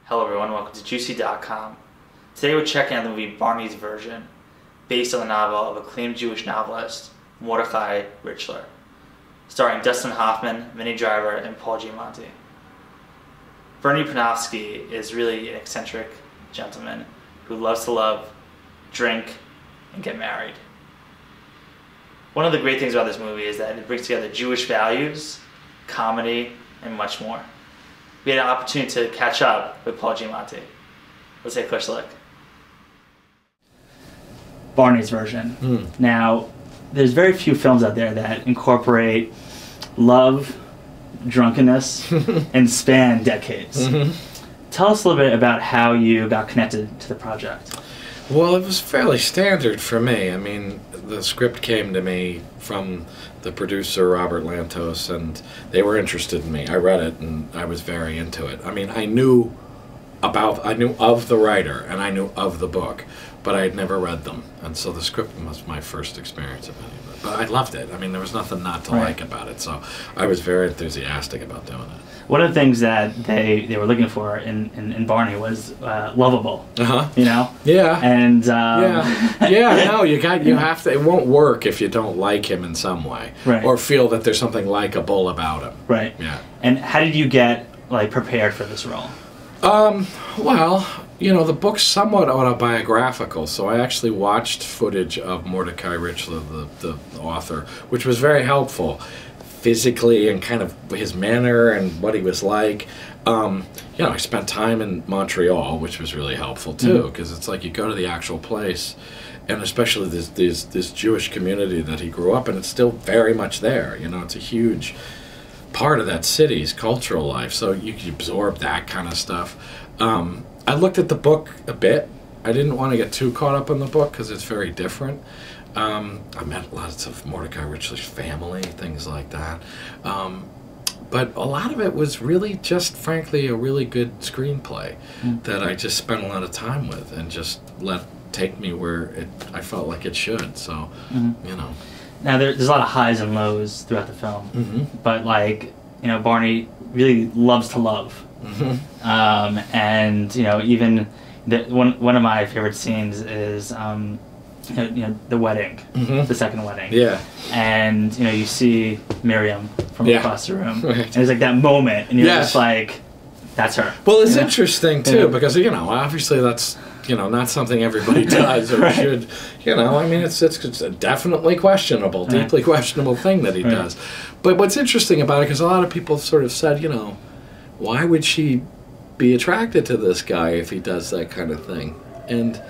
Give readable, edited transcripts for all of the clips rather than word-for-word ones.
Hello everyone, welcome to Juicy.com. Today we're checking out the movie Barney's Version, based on the novel of acclaimed Jewish novelist Mordecai Richler, starring Dustin Hoffman, Minnie Driver, and Paul Giamatti. Barney Panofsky is really an eccentric gentleman who loves to love, drink, and get married. One of the great things about this movie is that it brings together Jewish values, comedy, and much more. We had an opportunity to catch up with Paul Giamatti. Let's take a closer look. Barney's Version. Now, there's very few films out there that incorporate love, drunkenness, and span decades. Tell us a little bit about how you got connected to the project. Well, it was fairly standard for me. I mean, the script came to me from the producer, Robert Lantos, and they were interested in me. I read it, and I was very into it. I mean, I knew of the writer, and I knew of the book, but I had never read them. And so the script was my first experience of any of it. But I loved it. I mean, there was nothing not to like about it, so I was very enthusiastic about doing it. One of the things that they were looking for in Barney was lovable. You know. Yeah. And no, you have to. It won't work if you don't like him in some way, or feel that there's something likable about him. Right. Yeah. And how did you get prepared for this role? Well, you know, the book's somewhat autobiographical, so I actually watched footage of Mordecai Richler, the author, which was very helpful. Physically and kind of his manner and what he was like. You know, I spent time in Montreal, which was really helpful too, because it's like you go to the actual place, and especially this Jewish community that he grew up in, it's still very much there. You know, it's a huge part of that city's cultural life, so you can absorb that kind of stuff. I looked at the book a bit. I didn't want to get too caught up in the book because it's very different. I met lots of Mordecai Richler's family, things like that. But a lot of it was really just, frankly, a really good screenplay that I just spent a lot of time with and just let take me where I felt like it should. So, you know. Now, there's a lot of highs and lows throughout the film. But, you know, Barney really loves to love. And, you know, even one of my favorite scenes is... you know, the wedding, the second wedding. Yeah. And, you know, you see Miriam from across the room. And it's like that moment, and you're just like, that's her. Well, it's interesting, too, because, you know, obviously that's, you know, not something everybody does or should, you know, I mean, it's a definitely questionable, deeply questionable thing that he does. But what's interesting about it, because a lot of people sort of said, you know, why would she be attracted to this guy if he does that kind of thing? And...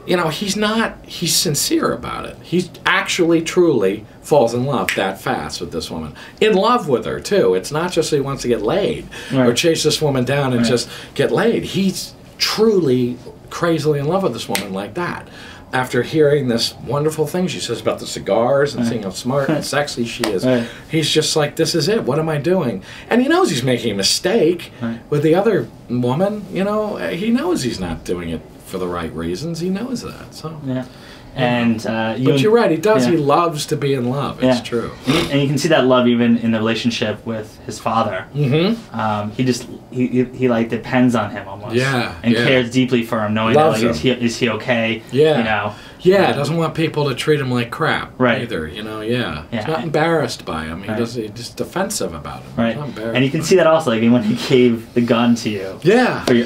you know, he's sincere about it. He actually, truly falls in love that fast with this woman. In love with her, too. It's not just that he wants to get laid or chase this woman down and just get laid. He's truly crazily in love with this woman like that. After hearing this wonderful thing she says about the cigars and seeing how smart and sexy she is, he's just like, this is it. What am I doing? And he knows he's making a mistake with the other woman. You know, he knows he's not doing it for the right reasons. He knows that. So and but you're right. He does. He loves to be in love. It's true. And you can see that love even in the relationship with his father. He like depends on him almost. And cares deeply for him, knowing that is he okay? You know. Doesn't want people to treat him like crap either. You know. He's not embarrassed by him. He's just defensive about him. He's not embarrassed. And you can see that also, like when he gave the gun to you.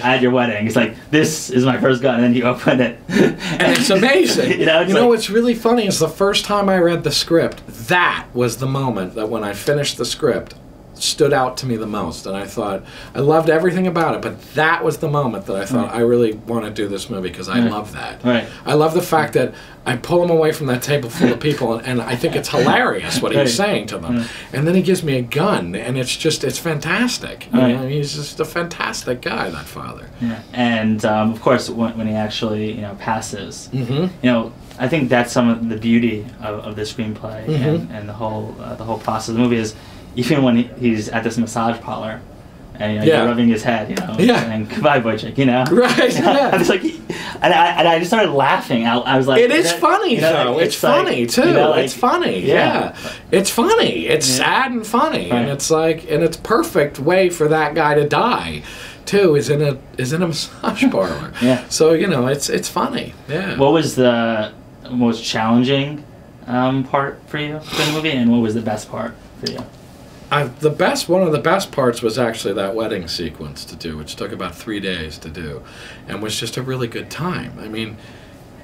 At your wedding, it's like, this is my first gun, and then you open it, and it's amazing. You know what's really funny is the first time I read the script, that was the moment that when I finished the script stood out to me the most, and I thought, I loved everything about it, but that was the moment that I thought, I really want to do this movie because I love that. I love the fact that I pull him away from that table full of people, and I think it's hilarious what he's saying to them. And then he gives me a gun, and it's fantastic. You know, he's just a fantastic guy, that father. And of course, when he actually, you know, passes, you know, I think that's some of the beauty of the screenplay and the whole process of the movie is, even when he's at this massage parlor, and you know, you're rubbing his head, you know, saying goodbye, boy chick, you know. I was like, and I just started laughing. I was like, it is funny, though. It's funny too. You know, like, it's funny. It's funny. It's sad and funny, and it's like, and it's perfect way for that guy to die. too is in a massage parlor. Yeah. So it's funny. Yeah. What was the most challenging part for you in the movie, and what was the best part for you? One of the best parts was actually that wedding sequence to do, which took about 3 days to do, and was just a really good time. I mean,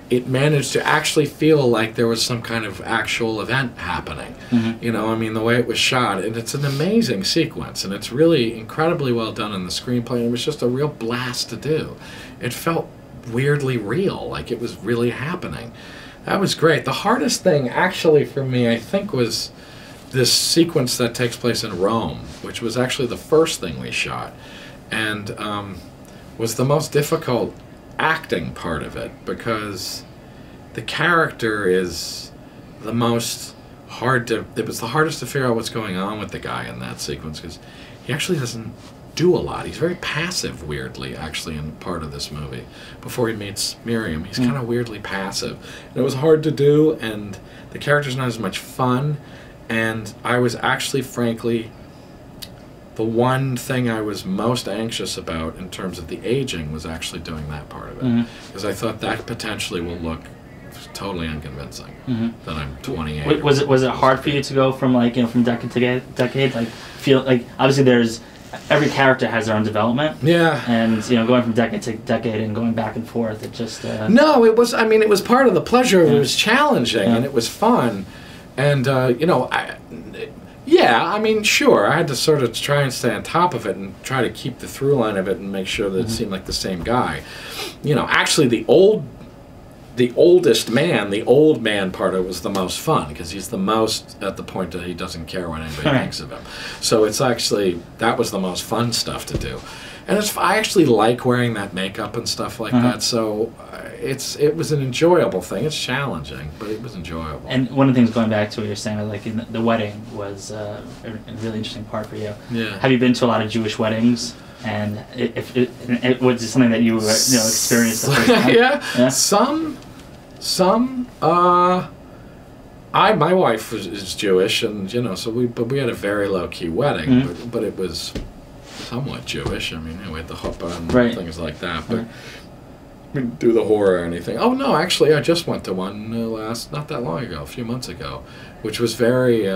it managed to actually feel like there was some kind of actual event happening. Mm-hmm. I mean, the way it was shot, and it's an amazing sequence, and it's really incredibly well done in the screenplay, and it was just a real blast to do. It felt weirdly real, like it was really happening. That was great. The hardest thing, actually, for me, I think, was this sequence that takes place in Rome, which was actually the first thing we shot, and was the most difficult acting part of it, because the character is the most it was the hardest to figure out what's going on with the guy in that sequence, because he actually doesn't do a lot. He's very passive, weirdly, actually, in part of this movie. Before he meets Miriam, he's kind of weirdly passive. And it was hard to do, and the character's not as much fun, and I was actually, frankly, the one thing I was most anxious about in terms of the aging was actually doing that part of it. Because I thought that potentially will look totally unconvincing, that I'm 28. Was it hard for you to go from from decade to decade? Like, feel like, obviously every character has their own development. Yeah. And going from decade to decade and going back and forth, it just No, it was, I mean, it was part of the pleasure. It was challenging, and it was fun. And yeah, I mean, sure, I had to sort of try and stay on top of it and try to keep the through line of it and make sure that it seemed like the same guy. Actually, the oldest man, the old man part of it was the most fun, because he's the most at the point that he doesn't care what anybody thinks of him. So it's actually, that was the most fun stuff to do. And I actually like wearing that makeup and stuff like that, so it was an enjoyable thing. It's challenging, but it was enjoyable. And one of the things, going back to what you're saying, like the wedding was a really interesting part for you. Yeah. Have you been to a lot of Jewish weddings? And if it was something that you experienced the first time? Yeah. Some. My wife is Jewish, and so we had a very low key wedding, but it was somewhat Jewish. I mean, we had the chuppah and things like that, but we didn't do the horror or anything. Oh no, actually, I just went to one not that long ago, a few months ago, which was very.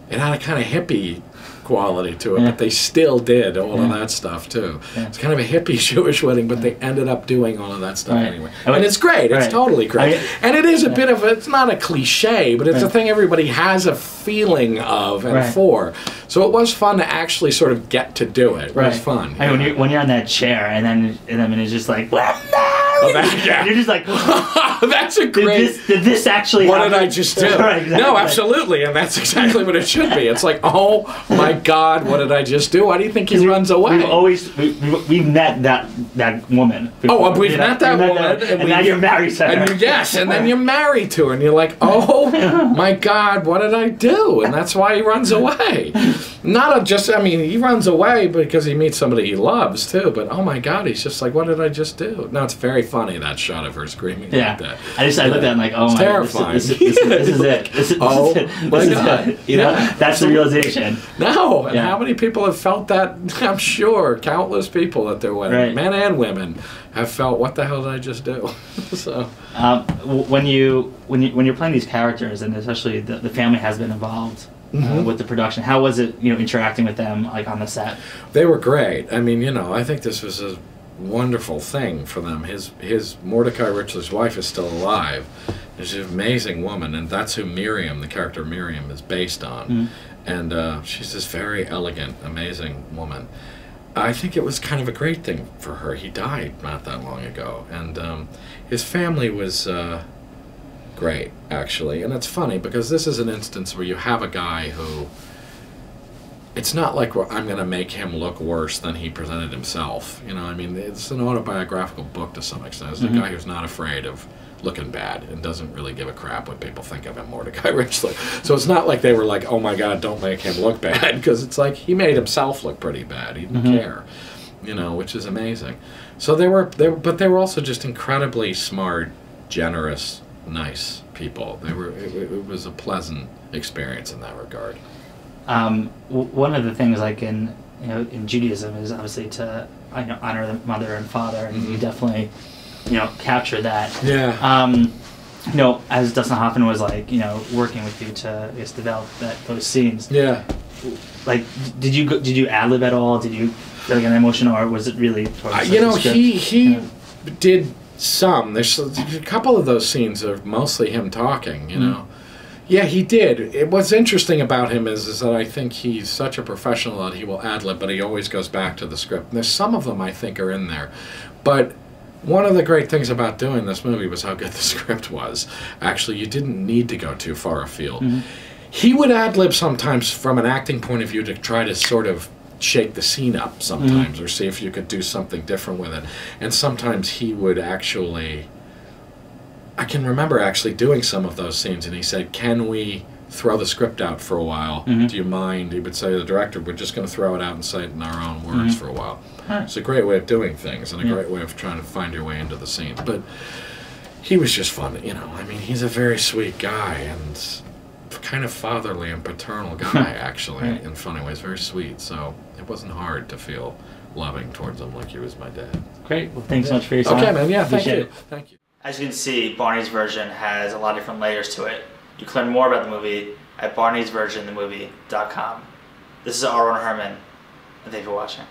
It had a kind of hippie quality to it, but they still did all of that stuff too. It's kind of a hippie Jewish wedding, but they ended up doing all of that stuff anyway. And it's great. It's totally great. And it is a bit of it's not a cliche, but it's a thing everybody has a feeling of and for. So it was fun to actually sort of get to do it. It was fun. I mean, when you're on that chair, and then it's just like, well, and you're just like, that's a great. Did this actually what happen? did I just do? Exactly. No, absolutely, and that's exactly what it should be. It's like, oh my God, what did I just do? Why do you think he runs away? We've met that woman before. We've met that woman, and now you're married to her. And then you're married to her, and you're like, oh my God, what did I do? And that's why he runs away. He runs away because he meets somebody he loves too. But oh my God, he's just like, what did I just do? No, it's very funny, that shot of her screaming like that. I looked at it and like, oh my God, this is it. This is it. That's the realization. No, and how many people have felt that? I'm sure countless people at their wedding, men and women, have felt, what the hell did I just do? So, when you're playing these characters, and especially the family has been involved with the production, how was it, interacting with them like on the set? They were great. I mean, I think this was a wonderful thing for them. His Mordecai Richler's wife is still alive. She's an amazing woman, and that's who Miriam, the character Miriam, is based on. And she's this very elegant, amazing woman. I think it was kind of a great thing for her. He died not that long ago, and his family was great, actually. And it's funny, because this is an instance where you have a guy who, it's not like I'm going to make him look worse than he presented himself. It's an autobiographical book to some extent. It's a guy who's not afraid of looking bad and doesn't really give a crap what people think of him, Mordecai Richler. So it's not like they were like, oh my God, don't make him look bad, because it's like he made himself look pretty bad. He didn't care, which is amazing. So they were also just incredibly smart, generous, nice people. It was a pleasant experience in that regard. One of the things, like in in Judaism is obviously to honor the mother and father, and you definitely capture that. Yeah. As Dustin Hoffman was working with you to develop those scenes. Yeah. Like, did you ad lib at all? Did you feel an emotion, or was it really? He did some. There's a couple of those scenes are mostly him talking. Yeah, he did. What's interesting about him is that I think he's such a professional that he will ad lib, but he always goes back to the script. And there's some of them I think are in there, but one of the great things about doing this movie was how good the script was. Actually, you didn't need to go too far afield. He would ad lib sometimes from an acting point of view to try to sort of shake the scene up sometimes, or see if you could do something different with it. And sometimes he would actually. I can remember actually doing some of those scenes, and he said, "Can we throw the script out for a while? Do you mind?" He would say to the director, "We're just going to throw it out and say it in our own words for a while." It's a great way of doing things, and a great way of trying to find your way into the scenes. But he was just fun, he's a very sweet guy, and kind of fatherly and paternal guy, actually, in funny ways. Very sweet, so it wasn't hard to feel loving towards him like he was my dad. Great. Well, thanks so much for your time. Okay, man. Yeah, thank Appreciate you. it. Thank you. As you can see, Barney's version has a lot of different layers to it. You can learn more about the movie at barneysversionthemovie.com. This is Arwen Herman, and thank you for watching.